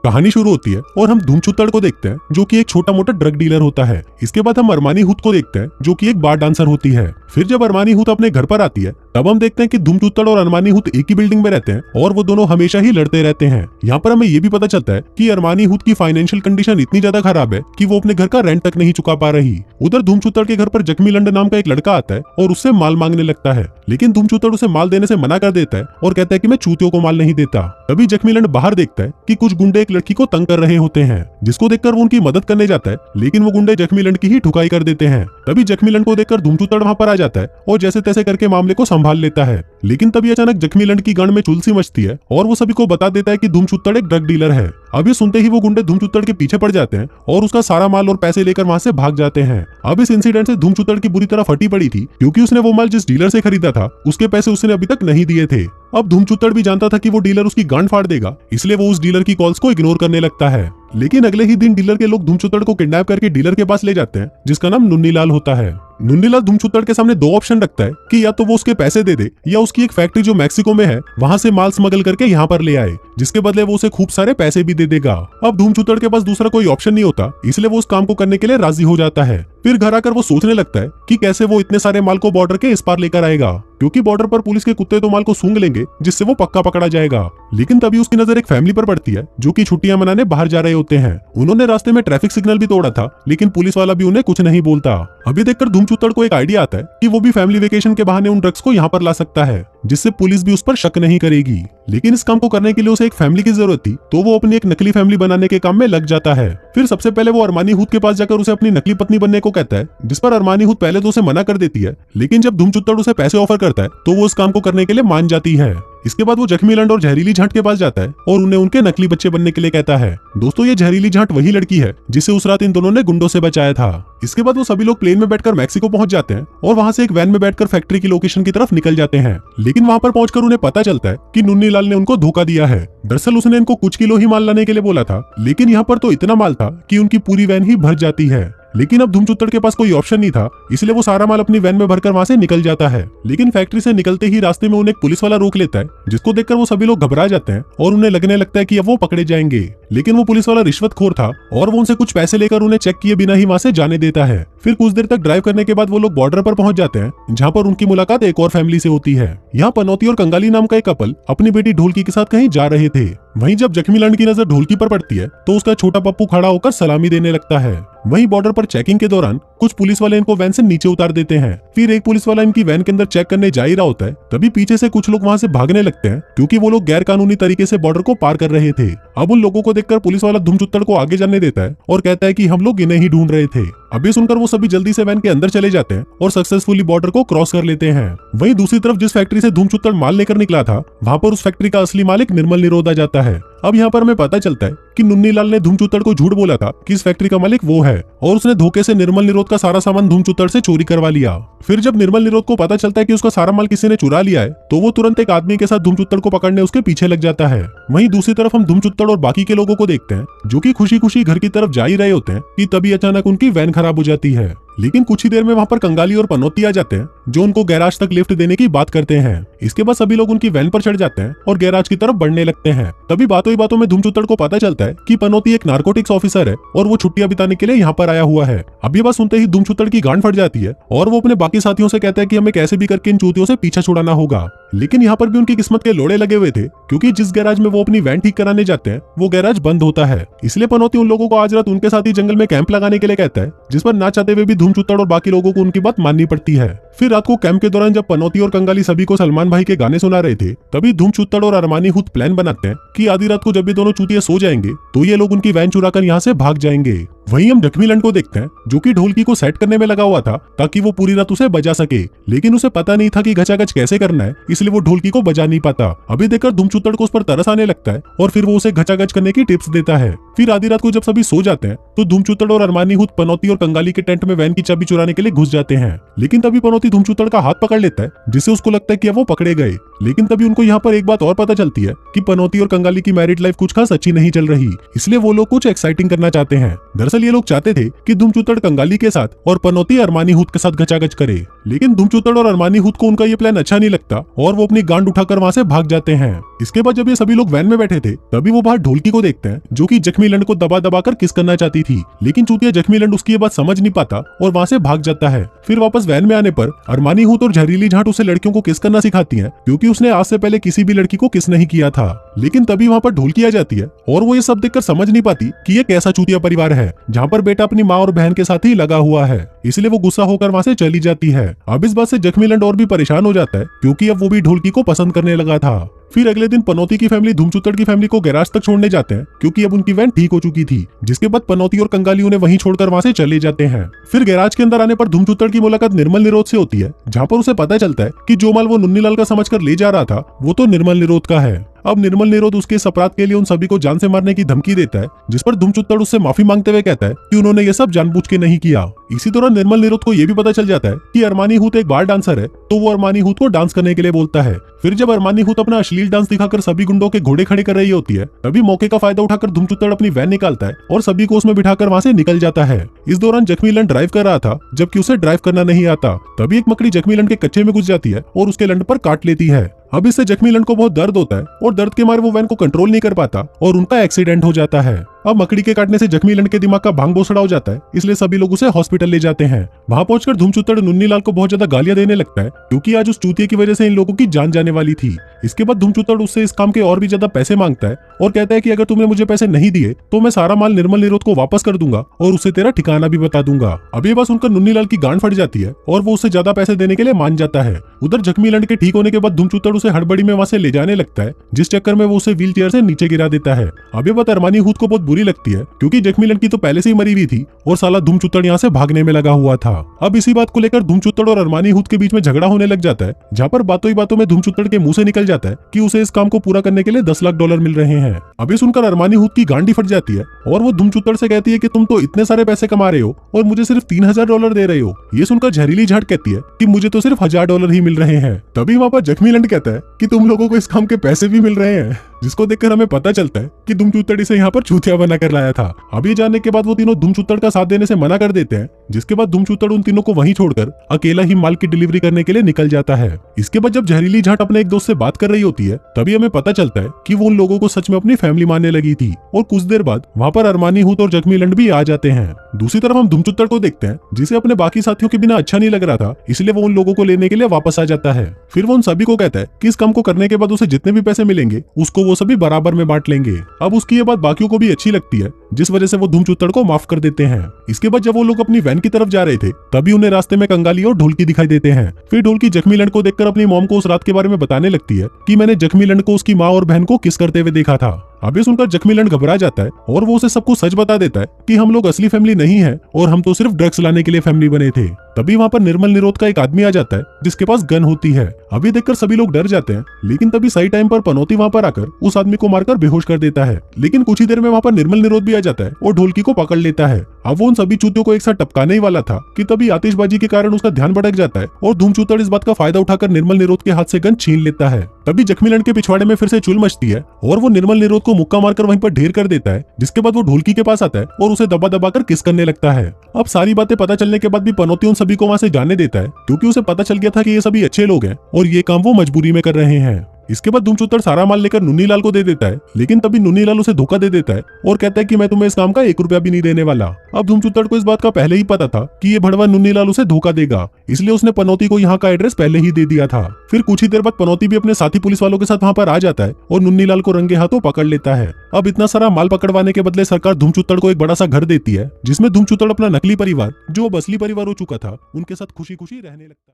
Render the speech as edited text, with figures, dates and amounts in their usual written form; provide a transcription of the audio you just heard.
कहानी शुरू होती है और हम धूमचुत्तड़ को देखते हैं जो कि एक छोटा मोटा ड्रग डीलर होता है। इसके बाद हम अरमानी हुत को देखते हैं जो कि एक बार डांसर होती है। फिर जब अरमानी हुत अपने घर पर आती है तब हम देखते हैं कि धूमचुत्तड़ और अरमानी हुत एक ही बिल्डिंग में रहते हैं और वो दोनों हमेशा ही लड़ते रहते हैं। यहाँ पर हमें ये भी पता चलता है कि अरमानी हुत की फाइनेंशियल कंडीशन इतनी ज्यादा खराब है कि वो अपने घर का रेंट तक नहीं चुका पा रही। उधर धूमचुत्तड़ के घर पर जख्मी लंड नाम का एक लड़का आता है और उससे माल मांगने लगता है, लेकिन धूमचुत्तड़ उसे माल देने से मना कर देता है और कहता है कि मैं चूतियों को माल नहीं देता। तभी जख्मी लंड बाहर देखता है कि कुछ गुंडे एक लड़की को तंग कर रहे होते हैं, जिसको देखकर वो उनकी मदद करने जाता है, लेकिन वो गुंडे जख्मी लंड की ही ठुकाई कर देते हैं। तभी जख्मी लंड को देखकर धूमचुत्तड़ वहां पर आ जाता है और जैसे तैसे करके मामले को संभाल लेता है। लेकिन तभी अचानक जख्मी लंड की गांड में चुलसी मचती है और वो सभी को बता देता है कि धूमचुत्तड़ एक ड्रग डीलर है। अब ये सुनते ही वो गुंडे धूमचुत्तड़ के पीछे पड़ जाते हैं और उसका सारा माल और पैसे लेकर वहां से भाग जाते हैं। अब इस इंसिडेंट से धूमचुत्तड़ की बुरी तरह फटी पड़ी थी, क्योंकि उसने वो माल जिस डीलर से खरीदा था उसके पैसे उसने अभी तक नहीं दिए थे। अब धूमचुत्तड़ भी जानता था कि वो डीलर उसकी गांड फाड़ देगा, इसलिए वो उस डीलर की कॉल्स को इग्नोर करने लगता है। लेकिन अगले ही दिन डीलर के लोग धूमचुत्तड़ को किडनैप करके डीलर के पास ले जाते हैं, जिसका नाम नुन्नीलाल होता है। नुन्नीलाल धूमचुत्तड़ के सामने दो ऑप्शन रखता है कि या तो वो उसके पैसे दे दे या उसकी एक फैक्ट्री जो मैक्सिको में है वहां से माल स्मगल करके यहाँ पर ले आए, जिसके बदले वो उसे खूब सारे पैसे भी दे देगा। अब धूमचुत्तड़ के पास दूसरा कोई ऑप्शन नहीं होता, इसलिए वो उस काम को करने के लिए राजी हो जाता है। फिर घर आकर वो सोचने लगता है कि कैसे वो इतने सारे माल को बॉर्डर के इस पार लेकर आएगा, क्योंकि बॉर्डर पर पुलिस के कुत्ते तो माल को सूंघ लेंगे, जिससे वो पक्का पकड़ा जाएगा। लेकिन तभी उसकी नजर एक फैमिली पर पड़ती है जो कि छुट्टियां मनाने बाहर जा रहे होते हैं। उन्होंने रास्ते में ट्रैफिक सिग्नल भी तोड़ा था, लेकिन पुलिस वाला भी उन्हें कुछ नहीं बोलता। अभी देखकर धूमचुत्तड़ को एक आइडिया आता है कि वो भी फैमिली वेकेशन के बहाने उन ड्रग्स को यहाँ पर ला सकता है, जिससे पुलिस भी उस पर शक नहीं करेगी। लेकिन इस काम को करने के लिए उसे एक फैमिली की जरूरत थी, तो वो अपनी एक नकली फैमिली बनाने के काम में लग जाता है। फिर सबसे पहले वो अरमानी हुत के पास जाकर उसे अपनी नकली पत्नी बनने को कहता है, जिस पर अरमानी हुत पहले तो उसे मना कर देती है, लेकिन जब धूमचुत्तड़ उसे पैसे ऑफर करता है तो वो उस काम को करने के लिए मान जाती है। इसके बाद वो जख्मी लंड और जहरीली झांट के पास जाता है और उन्हें उनके नकली बच्चे बनने के लिए कहता है। दोस्तों, ये जहरीली झांट वही लड़की है जिसे उस रात इन दोनों ने गुंडों से बचाया था। इसके बाद वो सभी लोग प्लेन में बैठकर मैक्सिको पहुंच जाते हैं और वहां से एक वैन में बैठकर फैक्ट्री की लोकेशन की तरफ निकल जाते हैं। लेकिन वहां पर पहुंचकर उन्हें पता चलता है कि नुन्नीलाल ने उनको धोखा दिया है। दरअसल उसने इनको कुछ किलो ही माल लाने के लिए बोला था, लेकिन यहाँ पर तो इतना माल था कि उनकी पूरी वैन ही भर जाती है। लेकिन अब धूमचुत्तड़ के पास कोई ऑप्शन नहीं था, इसलिए वो सारा माल अपनी वैन में भरकर वहां से निकल जाता है। लेकिन फैक्ट्री से निकलते ही रास्ते में उन्हें एक पुलिस वाला रोक लेता है, जिसको देखकर वो सभी लोग घबरा जाते हैं और उन्हें लगने लगता है कि अब वो पकड़े जाएंगे। लेकिन वो पुलिस वाला रिश्वतखोर था और वो उनसे कुछ पैसे लेकर उन्हें चेक किए बिना ही वहां से जाने देता है। फिर कुछ देर तक ड्राइव करने के बाद वो लोग बॉर्डर पर पहुंच जाते हैं, जहाँ पर उनकी मुलाकात एक और फैमिली से होती है। यहाँ पनौती और कंगाली नाम का एक कपल अपनी बेटी ढोलकी के साथ कहीं जा रहे थे। वहीं जब जख्मी लंड की नजर ढोलकी पर पड़ती है तो उसका छोटा पप्पू खड़ा होकर सलामी देने लगता है। वहीं बॉर्डर पर चेकिंग के दौरान कुछ पुलिस वाले इनको वैन से नीचे उतार देते हैं। फिर एक पुलिस वाला इनकी वैन के अंदर चेक करने जा ही रहा होता है, तभी पीछे से कुछ लोग वहां से भागने लगते हैं, क्योंकि वो लोग गैर कानूनी तरीके से बॉर्डर को पार कर रहे थे। अब उन लोगों को देखकर पुलिस वाला धूमचुत्तड़ को आगे जाने देता है और कहता है कि हम लोग इन्हें ही ढूंढ रहे थे। अभी सुनकर वो सभी जल्दी से वैन के अंदर चले जाते हैं और सक्सेसफुली बॉर्डर को क्रॉस कर लेते हैं। वहीं दूसरी तरफ जिस फैक्ट्री से धूमचुत्तड़ माल लेकर निकला था, वहां पर उस फैक्ट्री का असली मालिक निर्मल निरोध आ जाता है। अब यहाँ पर हमें पता चलता है कि नुन्नीलाल ने धूमचुत्तड़ को झूठ बोला था कि इस फैक्ट्री का मालिक वो है, और उसने धोखे से निर्मल निरोध का सारा सामान धूमचुत्तड़ से चोरी करवा लिया। फिर जब निर्मल निरोध को पता चलता है कि उसका सारा माल किसी ने चुरा लिया है, तो वो तुरंत एक आदमी के साथ धूमचुत्तड़ को पकड़ने उसके पीछे लग जाता है। वहीं दूसरी तरफ हम धूमचुत्तड़ और बाकी के लोगों को देखते हैं जो कि खुशी खुशी घर की तरफ जा ही रहे होते हैं कि तभी अचानक उनकी वैन खराब हो जाती है। लेकिन कुछ ही देर में वहां पर कंगाली और पनौती आ जाते हैं, जो उनको गैराज तक लिफ्ट देने की बात करते हैं। इसके बाद सभी लोग उनकी वैन पर चढ़ जाते हैं और गैराज की तरफ बढ़ने लगते हैं। तभी बातों ही बातों में धूमचुत्तड़ को पता चलता है कि पनौती एक नारकोटिक्स ऑफिसर है और वो छुट्टियां बिताने के लिए यहाँ पर आया हुआ है। अब ये बात सुनते ही धूमचुत्तड़ की गांड फट जाती है और वो अपने बाकी साथियों से कहता है कि हमें कैसे भी करके इन चूतियों से पीछा छुड़ाना होगा। लेकिन यहाँ पर भी उनकी किस्मत के लोड़े लगे हुए थे, क्योंकि जिस गैराज में वो अपनी वैन ठीक कराने जाते हैं वो गैराज बंद होता है। इसलिए पनौती उन लोगों को आज रात उनके साथ ही जंगल में कैंप लगाने के लिए कहता है, जिस पर ना चाहते हुए भी धूमचुत्तड़ और बाकी लोगों को उनकी बात माननी पड़ती है। फिर रात को कैंप के दौरान जब पनौती और कंगाली सभी को सलमान भाई के गाने सुना रहे थे, तभी धूमचुत्तड़ और अरमानी हुत प्लान बनाते हैं कि आधी रात को जब भी दोनों चूतिया सो जाएंगे तो ये लोग उनकी वैन चुराकर यहाँ से भाग जाएंगे। वहीं हम जख्मी लंड को देखते हैं जो कि ढोलकी को सेट करने में लगा हुआ था ताकि वो पूरी रात उसे बजा सके, लेकिन उसे पता नहीं था कि घचाघच कैसे करना है, इसलिए वो ढोलकी को बजा नहीं पाता। अभी देखकर धूमचुत्तड़ को उस पर तरस आने लगता है और फिर वो उसे घचाघच करने की टिप्स देता है। फिर आधी रात को जब सभी सो जाते हैं तो धूमचुत्तड़ और अरमानी हुत पनौती और कंगाली के टेंट में वैन की चाबी चुराने के लिए घुस जाते हैं। लेकिन तभी पनौती धूमचुत्तड़ का हाथ पकड़ लेता है, जिससे उसको लगता है कि अब वो पकड़े गए। लेकिन तभी उनको यहाँ पर एक बात और पता चलती है कि पनौती और कंगाली की मैरिड लाइफ कुछ खास अच्छी नहीं चल रही, इसलिए वो लोग कुछ एक्साइटिंग करना चाहते हैं। दरअसल दरअसल ये लोग चाहते थे कि धूमचूतड़ कंगाली के साथ और पनौती अरमानी हुत के साथ गचागच करे, लेकिन धूमचूतड़ और अरमानी हुत को उनका ये प्लान अच्छा नहीं लगता और वो अपनी गांड उठाकर वहां से भाग जाते हैं। इसके बाद जब ये सभी लोग वैन में बैठे थे तभी वो बाहर ढोलकी को देखते हैं जो कि जख्मी लंड को दबा दबा कर किस करना चाहती थी, लेकिन चूतिया जख्मी लंड उसकी ये बात समझ नहीं पाता और वहां से भाग जाता है। फिर वापस वैन में आने पर अरमानी हुत और जहरीली झाट उसे लड़कियों को किस करना सिखाती है क्योंकि उसने आज से पहले किसी भी लड़की को किस नहीं किया था। लेकिन तभी वहां पर ढोलकी आ जाती है और वो ये सब देखकर समझ नहीं पाती कि ये कैसा चूतिया परिवार है जहाँ पर बेटा अपनी माँ और बहन के साथ ही लगा हुआ है, इसलिए वो गुस्सा होकर वहां से चली जाती है। अब इस बात से जख्मी लंड और भी परेशान हो जाता है क्योंकि अब वो भी ढोलकी को पसंद करने लगा था। फिर अगले दिन पनौती की फैमिली धूमचूतड़ की फैमिली को गैराज तक छोड़ने जाते हैं क्योंकि अब उनकी वैन ठीक हो चुकी थी, जिसके बाद पनौती और कंगाली उन्हें वहीं छोड़कर वहां से चले जाते हैं। फिर गैराज के अंदर आने पर धूमचूतड़ की मुलाकात निर्मल निरोध से होती है, जहाँ पर उसे पता चलता है कि जो माल वो नुन्नीलाल का समझकर ले जा रहा था वो तो निर्मल निरोध का है। अब निर्मल निरोध उसके इस अपराध के लिए उन सभी को जान से मारने की धमकी देता है, जिस पर धूमचूतड़ उससे माफी मांगते हुए कहता है कि उन्होंने ये सब जानबूझ के नहीं किया। इसी दौरान निर्मल निरोध को यह भी पता चल जाता है कि अरमानी हुत एक बार डांसर है, तो वो अरमानी हुत को डांस करने के लिए बोलता है। फिर जब अरमानी हुत अपना अश्लील डांस दिखाकर सभी गुंडों के घोड़े खड़े कर रही होती है तभी मौके का फायदा उठाकर धूमचूतड़ अपनी वैन निकालता है और सभी को उसमें बिठाकर वहां से निकल जाता है। इस दौरान जख्मी लंड ड्राइव कर रहा था जबकि उसे ड्राइव करना नहीं आता, तभी एक मकड़ी जख्मी लंड के कच्चे में घुस जाती है और उसके लंड पर काट लेती है। अब इससे जख्मी लंड को बहुत दर्द होता है और दर्द के मारे वो वैन को कंट्रोल नहीं कर पाता और उनका एक्सीडेंट हो जाता है। अब मकड़ी के काटने से जख्मी लंड के दिमाग का भांग बोसड़ा हो जाता है, इसलिए सभी लोग उसे हॉस्पिटल ले जाते हैं। वहां पहुंचकर धूमचूतड़ नुन्नीलाल को बहुत ज्यादा गालियां देने लगता है क्योंकि आज उस चूतिए की वजह से इन लोगों की जान जाने वाली थी। इसके बाद धूमचूतड़ उससे इस काम के और भी ज्यादा पैसे मांगता है और कहता है कि अगर तुमने मुझे पैसे नहीं दिए तो मैं सारा माल निर्मल निरोध को वापस कर दूंगा और उसे तेरा ठिकाना भी बता दूंगा। अब ये बात सुनकर नुन्नीलाल की गांड फट जाती है और वो उससे ज्यादा पैसे देने के लिए मान जाता है। उधर जख्मी लंड के ठीक होने के बाद धूमचूतड़ उसे हड़बड़ी में वहां से ले जाने लगता है, जिस चक्कर में वो उसे व्हील चेयर से नीचे गिरा देता है। अब ये बात अरमानी हुत को बहुत बुरी लगती है क्योंकि जख्मी लंड की तो पहले से ही मरी हुई थी और साला धूमचूतड़ यहाँ से भागने में लगा हुआ था। अब इसी बात को लेकर धूमचूतड़ और अरमानी हुत के बीच में झगड़ा होने लग जाता है, जहाँ पर बातों ही बातों में धूमचूतड़ के मुंह से निकल जाता है कि उसे इस काम को पूरा करने के लिए 10 लाख डॉलर मिल रहे हैं। अभी सुनकर अरमानी हुत की गांडी फट जाती है और वो धूमचूतड़ से कहती है कि तुम तो इतने सारे पैसे कमा रहे हो और मुझे सिर्फ 3000 डॉलर दे रहे हो। ये सुनकर जहरीली झाट कहती है कि मुझे तो सिर्फ 1000 डॉलर ही मिल रहे हैं। तभी वहां पर जख्मी लंड कहता है कि तुम लोगों को इस काम के पैसे भी मिल रहे हैं, जिसको देखकर हमें पता चलता है कि धूमचूतड़ इसे यहाँ पर चूतिया बना कर लाया था। अब ये जानने के बाद वो तीनों धूमचूतड़ का साथ देने से मना कर देते हैं, जिसके बाद धूमचूतड़ उन तीनों को वहीं छोड़कर अकेला ही माल की डिलीवरी करने के लिए निकल जाता है। इसके बाद जब जहरीली झाट अपने एक दोस्त से बात कर रही होती है तभी हमें पता चलता है कि वो उन लोगों को सच में अपनी फैमिली मानने लगी थी और कुछ देर बाद वहाँ पर अरमानी हुत और जख्मी लंड भी आ जाते हैं। दूसरी तरफ हम धूमचूतड़ को देखते हैं जिसे अपने बाकी साथियों के बिना अच्छा नहीं लग रहा था, इसलिए वो उन लोगों को लेने के लिए वापस आ जाता है। फिर वो उन सभी को कहता है कि इस काम को करने के बाद उसे जितने भी पैसे मिलेंगे उसको वो सभी बराबर में बांट लेंगे। अब उसकी ये बात बाकियों को भी अच्छी लगती है, जिस वजह से वो धूमचूतड़ को माफ कर देते हैं। इसके बाद जब वो लोग अपनी वैन की तरफ जा रहे थे तभी उन्हें रास्ते में कंगाली और ढोलकी दिखाई देते हैं। फिर ढोलकी जख्मी लंड को देखकर अपनी मॉम को उस रात के बारे में बताने लगती है कि मैंने जख्मी लंड को उसकी माँ और बहन को किस करते हुए देखा था। अब ये सुनकर जख्मी लंड घबरा जाता है और वो उसे सब कुछ सच बता देता है कि हम लोग असली फैमिली नहीं है और हम तो सिर्फ ड्रग्स लाने के लिए फैमिली बने थे। तभी वहाँ पर निर्मल निरोध का एक आदमी आ जाता है जिसके पास गन होती है। अभी देखकर सभी लोग डर जाते हैं, लेकिन तभी सही टाइम पर पनौती वहाँ पर आकर उस आदमी को मारकर बेहोश कर देता है। लेकिन कुछ ही देर में वहाँ पर निर्मल निरोध भी आ जाता है और ढोलकी को पकड़ लेता है। अब वो उन सभी चूतियों को एक साथ टपकाने ही वाला था कि तभी आतिशबाजी के कारण उसका ध्यान भटक जाता है और धूमचूतड़ इस बात का फायदा उठाकर निर्मल निरोध के हाथ से गन छीन लेता है। तभी जख्मी लंड के पिछवाड़े में फिर से चुल मचती है और वो निर्मल निरोध को मुक्का मारकर वहीं पर ढेर कर देता है, जिसके बाद वो ढोलकी के पास आता है और उसे दबा दबा कर किस करने लगता है। अब सारी बातें पता चलने के बाद भी पनौती उन सभी को वहां से जाने देता है क्योंकि उसे पता चल गया था कि ये सभी अच्छे लोग हैं और ये काम वो मजबूरी में कर रहे हैं। इसके बाद धूमचूतड़ सारा माल लेकर नुन्नीलाल को दे देता है, लेकिन तभी नुन्नीलाल उसे धोखा दे देता है और कहता है कि मैं तुम्हें इस काम का 1 रुपया भी नहीं देने वाला। अब धूमचूतड़ को इस बात का पहले ही पता था कि ये भड़वा नुन्नीलाल उसे धोखा देगा, इसलिए उसने पनौती को यहाँ का एड्रेस पहले ही दे दिया था। फिर कुछ ही देर बाद पनौती भी अपने साथी पुलिस वालों के साथ वहाँ पर आ जाता है और नुन्नीलाल को रंगे हाथों पकड़ लेता है। अब इतना सारा माल पकड़वाने के बदले सरकार धूमचूतड़ को एक बड़ा सा घर देती है, जिसमें धूमचूतड़ अपना नकली परिवार जो अब असली परिवार हो चुका था उनके साथ खुशी खुशी रहने लगता है।